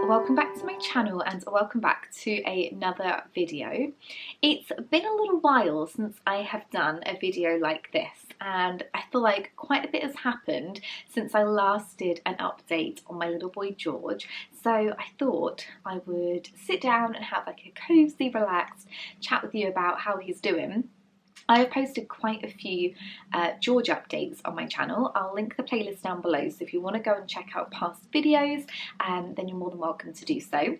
welcome back to my channel and welcome back to another video. It's been a little while since I have done a video like this and I feel like quite a bit has happened since I last did an update on my little boy George, so I thought I would sit down and have like a cosy, relaxed chat with you about how he's doing. I have posted quite a few George updates on my channel. I'll link the playlist down below, so if you want to go and check out past videos, then you're more than welcome to do so.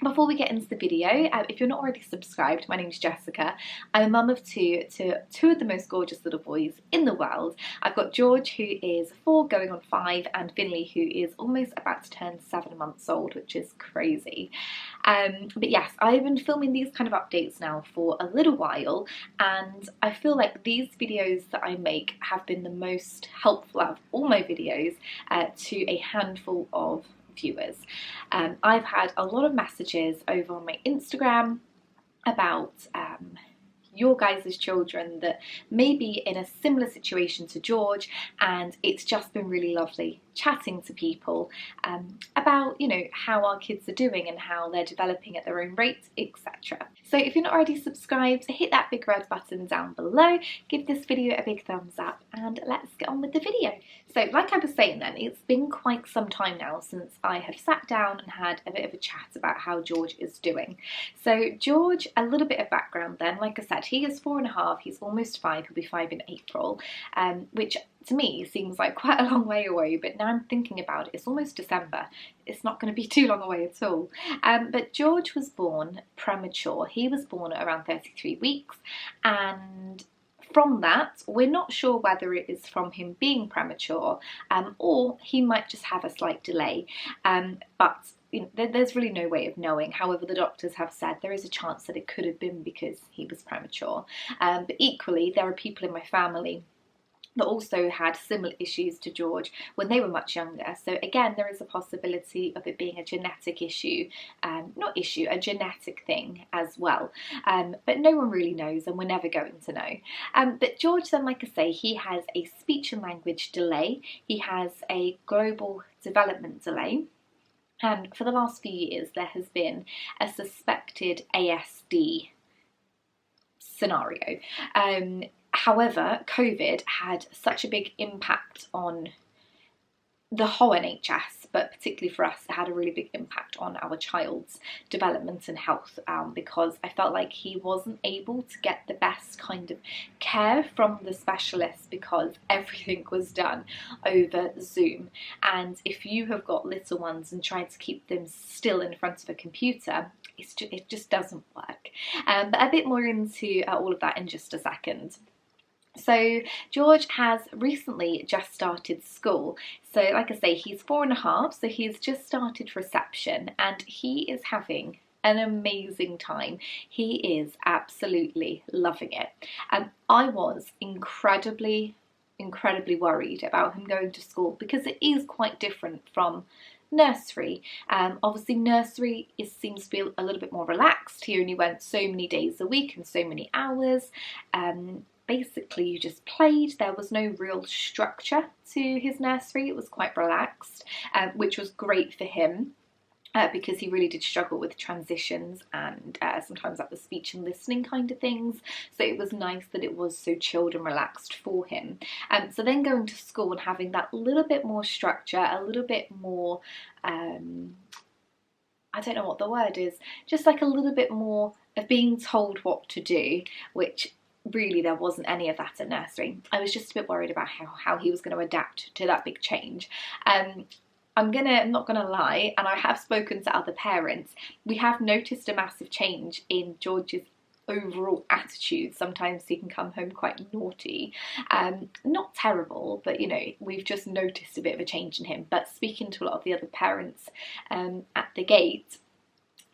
Before we get into the video, if you're not already subscribed, my name's Jessica. I'm a mum of two of the most gorgeous little boys in the world. I've got George, who is 4 going on 5, and Finley, who is almost about to turn 7 months old, which is crazy. But yes, I've been filming these kind of updates now for a little while, and I feel like these videos that I make have been the most helpful out of all my videos to a handful of viewers. I've had a lot of messages over on my Instagram about your guys' children that may be in a similar situation to George, and it's just been really lovely chatting to people about, you know, how our kids are doing and how they're developing at their own rate, etc. So if you're not already subscribed, hit that big red button down below, give this video a big thumbs up, and let's get on with the video. So like I was saying then, it's been quite some time now since I have sat down and had a bit of a chat about how George is doing. So George, a little bit of background then, like I said, he is 4.5, he's almost 5, he'll be 5 in April, which to me seems like quite a long way away, but now I'm thinking about it, it's almost December. It's not going to be too long away at all. But George was born premature. He was born at around 33 weeks, and from that, we're not sure whether it is from him being premature or he might just have a slight delay. But you know, there's really no way of knowing. However, the doctors have said there is a chance that it could have been because he was premature. But equally, there are people in my family that also had similar issues to George when they were much younger. So again, there is a possibility of it being a genetic issue, a genetic thing as well. But no one really knows, and we're never going to know. But George then, like I say, he has a speech and language delay. He has a global development delay. And for the last few years, there has been a suspected ASD scenario. However, COVID had such a big impact on the whole Ehcp'S, but particularly for us, it had a really big impact on our child's development and health, because I felt like he wasn't able to get the best kind of care from the specialist because everything was done over Zoom. And if you have got little ones and trying to keep them still in front of a computer, it just doesn't work. But a bit more into all of that in just a second. So George has recently just started school. So like I say, he's 4.5, so he's just started reception and he is having an amazing time. He is absolutely loving it. I was incredibly worried about him going to school because it is quite different from nursery. Obviously nursery seems to be a little bit more relaxed. He only went so many days a week and so many hours. Basically you just played. There was no real structure to his nursery. It was quite relaxed, which was great for him because he really did struggle with transitions and sometimes like the speech and listening kind of things. So it was nice that it was so chilled and relaxed for him. So then going to school and having that little bit more structure, a little bit more, I don't know what the word is, just like a little bit more of being told what to do, which really there wasn't any of that at nursery. I was just a bit worried about how he was going to adapt to that big change. I'm not gonna lie, and I have spoken to other parents, we have noticed a massive change in George's overall attitude. Sometimes he can come home quite naughty. Not terrible, but you know, we've just noticed a bit of a change in him. But speaking to a lot of the other parents at the gate,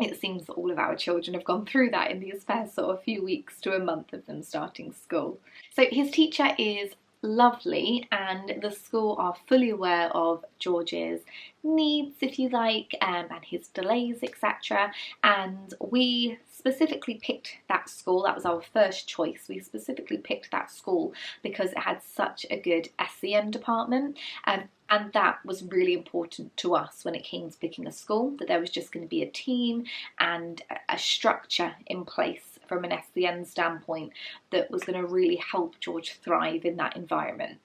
it seems that all of our children have gone through that in these first sort of few weeks to a month of them starting school. So his teacher is lovely, and the school are fully aware of George's needs, if you like, and his delays, etc. And we specifically picked that school. That was our first choice. We specifically picked that school because it had such a good SEN department, and that was really important to us when it came to picking a school, that there was just going to be a team and a structure in place from an SEN standpoint that was going to really help George thrive in that environment.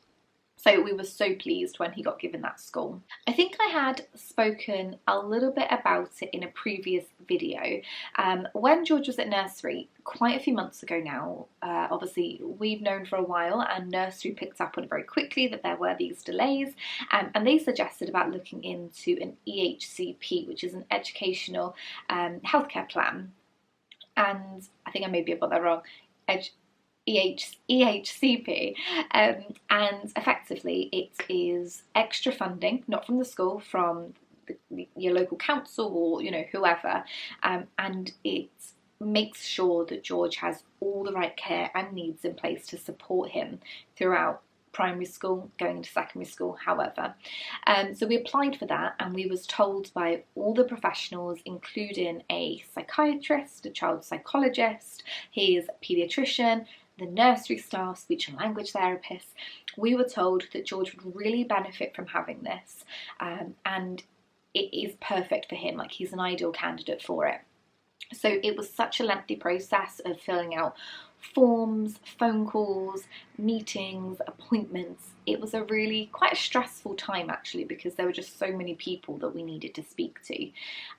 So we were so pleased when he got given that school. I think I had spoken a little bit about it in a previous video. When George was at nursery, quite a few months ago now, obviously we've known for a while, and nursery picked up on it very quickly that there were these delays, and they suggested about looking into an EHCP, which is an educational healthcare plan. And I think I maybe have got that wrong. EHCP, and effectively it is extra funding, not from the school, from your local council or whoever, and it makes sure that George has all the right care and needs in place to support him throughout primary school, going into secondary school, however. So we applied for that, and we was told by all the professionals, including a psychiatrist, a child psychologist, his paediatrician, the nursery staff, speech and language therapists, we were told that George would really benefit from having this, and it is perfect for him. Like, he's an ideal candidate for it. So it was such a lengthy process of filling out forms, phone calls, meetings, appointments. It was quite a stressful time actually, because there were just so many people that we needed to speak to,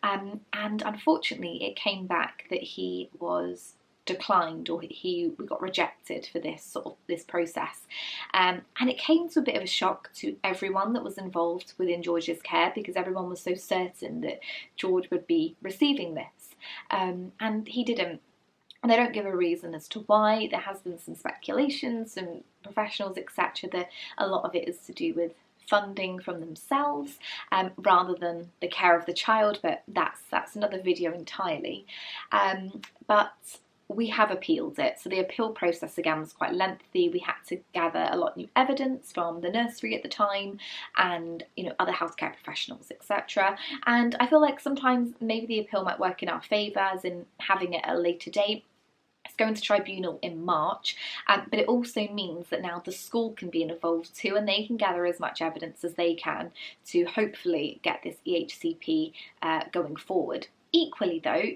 and unfortunately it came back that he was declined, or we got rejected for this process, and it came to a bit of a shock to everyone that was involved within George's care, because everyone was so certain that George would be receiving this, and he didn't. And they don't give a reason as to why. There has been some speculation, some professionals, etc., that a lot of it is to do with funding from themselves, rather than the care of the child, but that's another video entirely. But we have appealed it. So the appeal process again was quite lengthy. We had to gather a lot of new evidence from the nursery at the time, and other healthcare professionals, etc. And I feel like sometimes maybe the appeal might work in our favour, as in having it at a later date. It's going to tribunal in March, but it also means that now the school can be involved too, and they can gather as much evidence as they can to hopefully get this EHCP going forward. Equally though,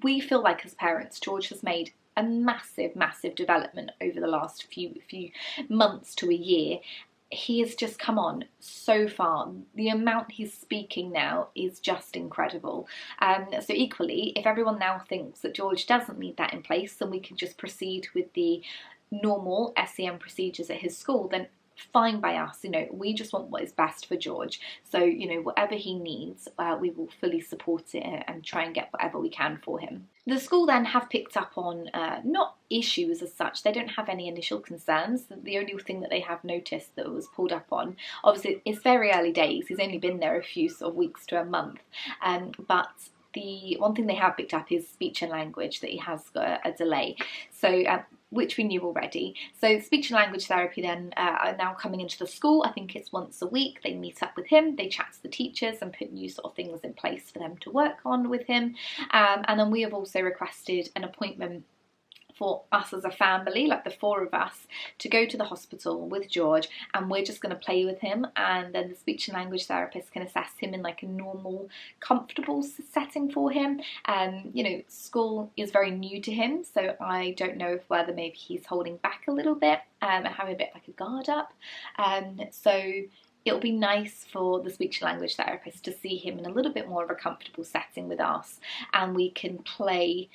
we feel like as parents, George has made a massive development over the last few months to a year. He has just come on so far. The amount he's speaking now is just incredible. So equally, if everyone now thinks that George doesn't need that in place, then we can just proceed with the normal SEN procedures at his school, then fine by us. We just want what is best for George. So, whatever he needs, we will fully support it and try and get whatever we can for him. The school then have picked up on not issues as such. They don't have any initial concerns. The only thing that they have noticed that was pulled up on, obviously it's very early days. He's only been there a few weeks to a month, but the one thing they have picked up is speech and language, that he has got a delay. So which we knew already. So speech and language therapy then are now coming into the school. I think it's once a week. They meet up with him, they chat to the teachers and put new things in place for them to work on with him. And then we have also requested an appointment for us as a family, like the four of us, to go to the hospital with George, and we're just going to play with him, and then the speech and language therapist can assess him in like a normal, comfortable setting for him. School is very new to him, so I don't know whether maybe he's holding back a little bit and having a bit like a guard up. So it'll be nice for the speech and language therapist to see him in a little bit more of a comfortable setting with us, and we can play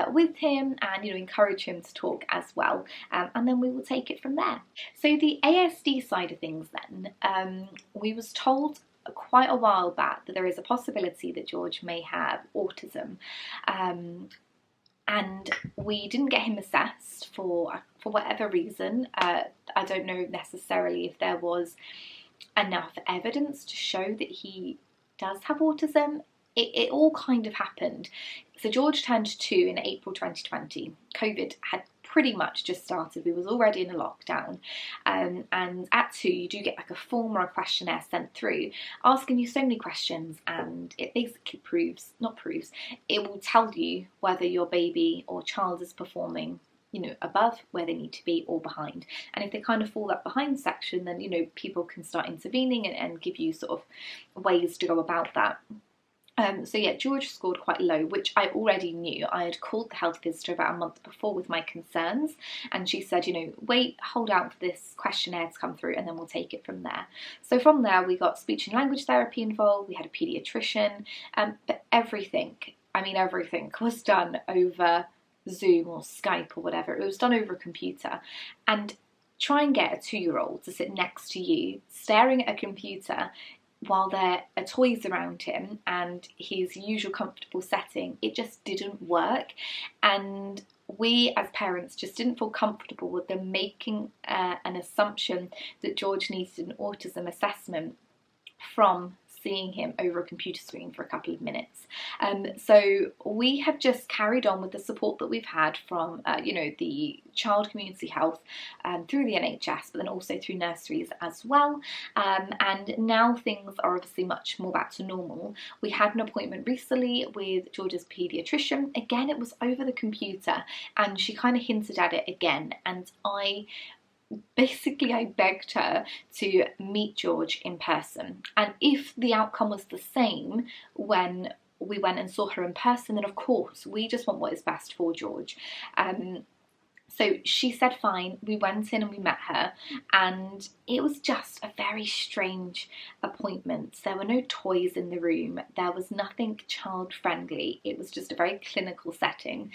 with him and encourage him to talk as well, and then we will take it from there. So the ASD side of things then, we was told quite a while back that there is a possibility that George may have autism, and we didn't get him assessed for whatever reason. I don't know necessarily if there was enough evidence to show that he does have autism. It all kind of happened. So George turned 2 in April 2020. COVID had pretty much just started. We was already in a lockdown, and at 2 you do get like a form or a questionnaire sent through asking you so many questions, and it basically it will tell you whether your baby or child is performing, you know, above where they need to be or behind. And if they kind of fall that behind section, then, you know, people can start intervening and give you sort of ways to go about that. So yeah, George scored quite low, which I already knew. I had called the health visitor about a month before with my concerns, and she said, you know, wait, hold out for this questionnaire to come through and then we'll take it from there. So from there we got speech and language therapy involved, we had a paediatrician, but everything was done over Zoom or Skype or whatever. It was done over a computer. And try and get a 2-year-old to sit next to you staring at a computer while there are toys around him and his usual comfortable setting. It just didn't work, and we as parents just didn't feel comfortable with them making an assumption that George needed an autism assessment from seeing him over a computer screen for a couple of minutes. So we have just carried on with the support that we've had from you know, the child community health through the NHS, but then also through nurseries as well. And now things are obviously much more back to normal. We had an appointment recently with George's paediatrician. Again, it was over the computer, and she kind of hinted at it again, and I begged her to meet George in person, and if the outcome was the same when we went and saw her in person, then of course we just want what is best for George. So she said fine. We went in and we met her, and it was just a very strange appointment. There were no toys in the room, there was nothing child friendly, it was just a very clinical setting.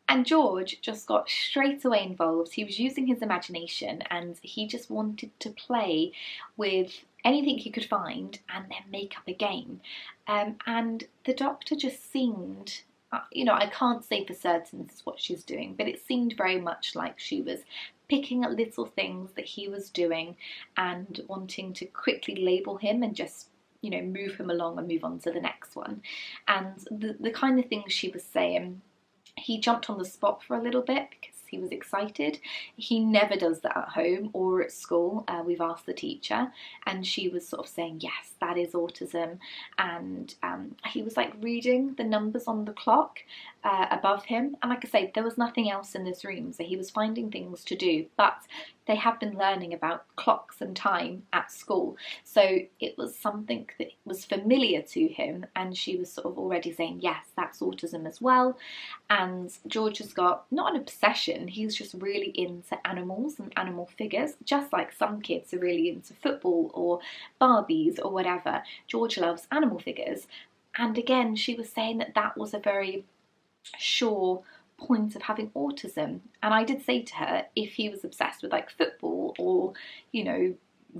And George just got straight away involved. He was using his imagination, and he just wanted to play with anything he could find and then make up a game. And the doctor just seemed, you know, I can't say for certain this is what she's doing, but it seemed very much like she was picking at little things that he was doing and wanting to quickly label him and just, you know, move him along and move on to the next one. And the kind of things she was saying, he jumped on the spot for a little bit because he was excited. He never does that at home or at school. We've asked the teacher, and she was sort of saying, yes, that is autism. And he was like reading the numbers on the clock above him. And like I say, there was nothing else in this room, so he was finding things to do. But they have been learning about clocks and time at school, so it was something that was familiar to him, and she was sort of already saying, yes, that's autism as well. And George has got not an obsession, he's just really into animals and animal figures, just like some kids are really into football or Barbies or whatever. George loves animal figures. And again, she was saying that that was a very sure point of having autism. And I did say to her, if he was obsessed with like football or, you know,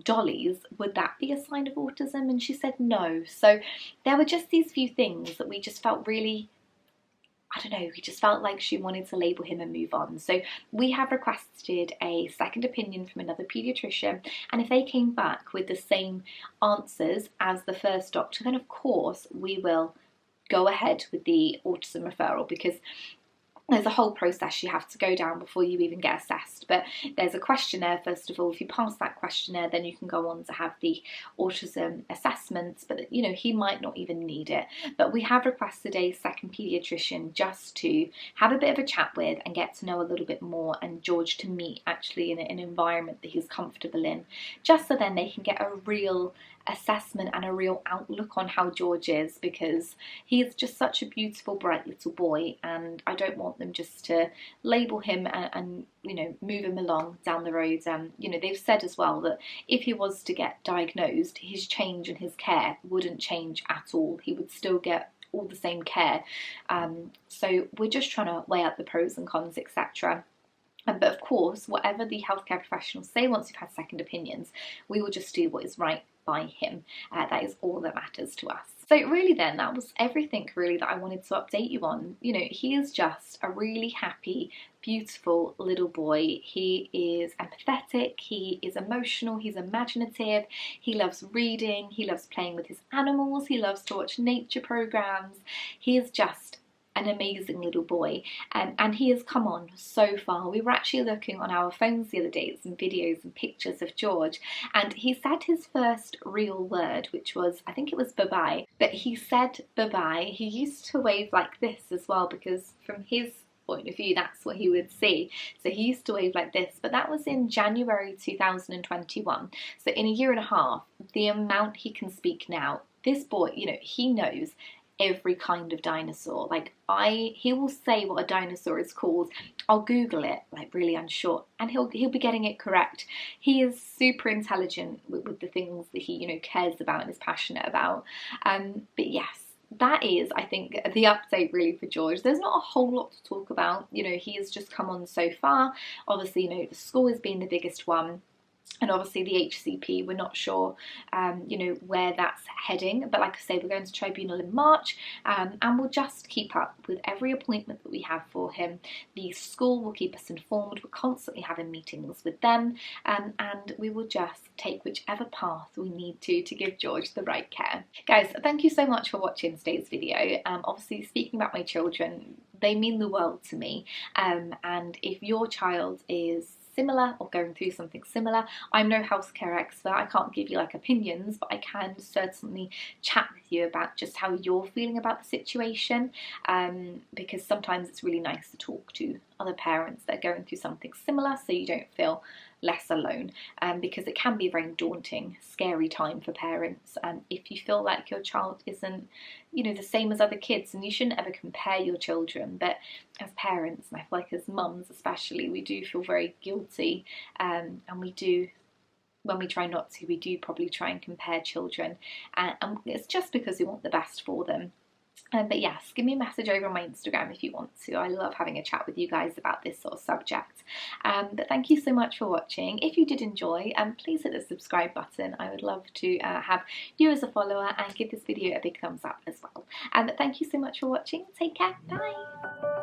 dollies, would that be a sign of autism? And she said no. So there were just these few things that we just felt really, I don't know, we just felt like she wanted to label him and move on. So we have requested a second opinion from another paediatrician, and if they came back with the same answers as the first doctor, then of course we will go ahead with the autism referral, because there's a whole process you have to go down before you even get assessed. But there's a questionnaire first of all. If you pass that questionnaire, then you can go on to have the autism assessments, but you know, he might not even need it. But we have requested a second paediatrician just to have a bit of a chat with and get to know a little bit more, and George to meet actually in an environment that he's comfortable in, just so then they can get a real assessment and a real outlook on how George is, because he's just such a beautiful, bright little boy, and I don't want them just to label him and you know, move him along down the road. You know, they've said as well that if he was to get diagnosed, his change and his care wouldn't change at all. He would still get all the same care. So we're just trying to weigh up the pros and cons, etc. But of course, whatever the healthcare professionals say once you've had second opinions, we will just do what is right by him. That is all that matters to us. So really then, that was everything really that I wanted to update you on. You know, he is just a really happy, beautiful little boy. He is empathetic, he is emotional, he's imaginative, he loves reading, he loves playing with his animals, he loves to watch nature programs. He is just an amazing little boy, and he has come on so far. We were actually looking on our phones the other day at some videos and pictures of George, and he said his first real word, which was, I think it was bye-bye, but he said bye-bye. He used to wave like this as well, because from his point of view that's what he would see, so he used to wave like this. But that was in January 2021, so in a year and a half, the amount he can speak now, this boy, you know, he knows every kind of dinosaur. Like, he will say what a dinosaur is called. I'll Google it, like really unsure, and he'll be getting it correct. He is super intelligent with the things that he, you know, cares about and is passionate about. But yes, that is, I think, the update really for George. There's not a whole lot to talk about. You know, he has just come on so far. Obviously, you know, the school has been the biggest one. And obviously the HCP, we're not sure, you know, where that's heading. But like I say, we're going to tribunal in March, and we'll just keep up with every appointment that we have for him. The school will keep us informed. We're constantly having meetings with them, and we will just take whichever path we need to give George the right care. Guys, thank you so much for watching today's video. Obviously, speaking about my children, they mean the world to me. And if your child is similar or going through something similar, I'm no healthcare expert. I can't give you like opinions, but I can certainly chat with you about just how you're feeling about the situation, because sometimes it's really nice to talk to other parents that are going through something similar, so you don't feel less alone, because it can be a very daunting, scary time for parents, if you feel like your child isn't, you know, the same as other kids. And you shouldn't ever compare your children, but as parents, and I feel like as mums especially, we do feel very guilty, and we do, when we try not to, we do probably try and compare children, and it's just because we want the best for them. But yes, give me a message over on my Instagram if you want to. I love having a chat with you guys about this sort of subject. But thank you so much for watching. If you did enjoy, please hit the subscribe button. I would love to have you as a follower, and give this video a big thumbs up as well. But thank you so much for watching. Take care. Bye.